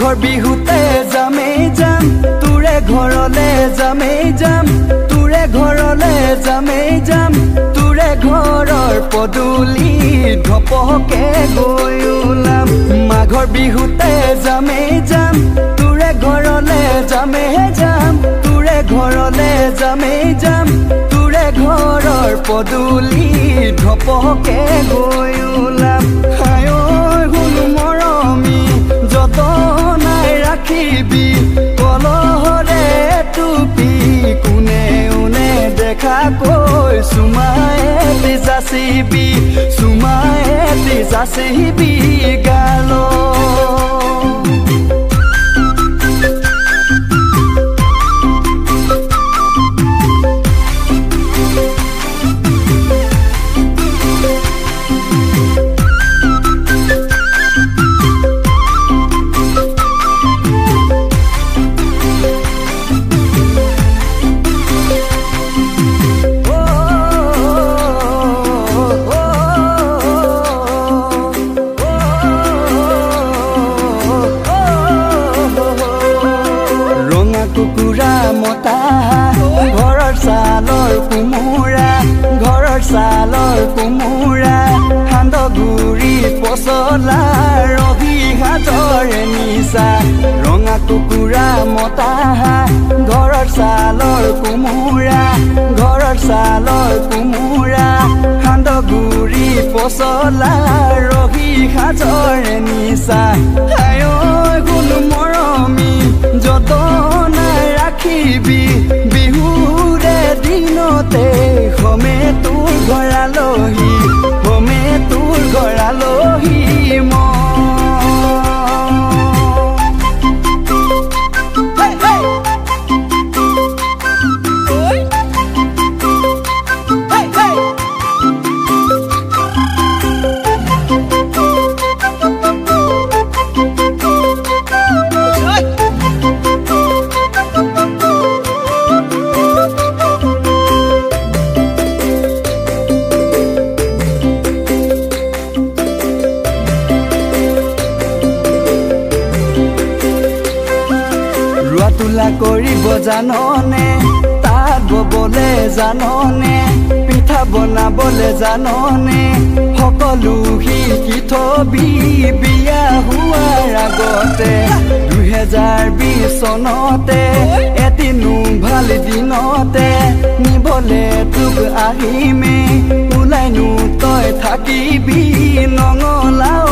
মাঘৰ বিহুতে যামেই যাম তোৰে ঘৰলে যামেই যাম তোৰে ঘৰলে যামেই যাম তোৰে ঘৰৰ পদূলি ধপকে গৈ ওলাম মাঘৰ বিহুতে যামেই যাম তোৰে ঘৰলে যামেই যাম তোৰে ঘৰলে যামেই যাম তোৰে ঘৰৰ পদূলি ধপকে গৈ ওলাম আই ঐ শুন মৰমী যতনাই ৰাখিবি কলহৰে টুপি কোনে কোনে দেখা কৈ চুমাই যাচিবি গাল কুকুৰা মতা ঘৰৰ ছালৰ কোমোৰা সান্দগুৰি পচলা ৰবিঘাটৰে নিচা ৰঙা কুকুৰা মতা ঘৰৰ ছালৰ কোমোৰা সান্দগুৰি পচলা ৰবিঘাটৰে নিচা আই ঐ গুণ মৰমী যতনাই ৰাখিবি বিহুৰে দিনতে হমে তোৰ ঘৰালহি তোলা কৰিব জাননে তাঁত ববলে জাননে পিঠা বনাবলে জাননে সকলো শিকি থবি বিয়া হোৱাৰ আগতে 2020 চনতে এদিনো ভাল দিনতে নিবলে তোক আহিমে ওলাইনো তই থাকিবি নঙলাও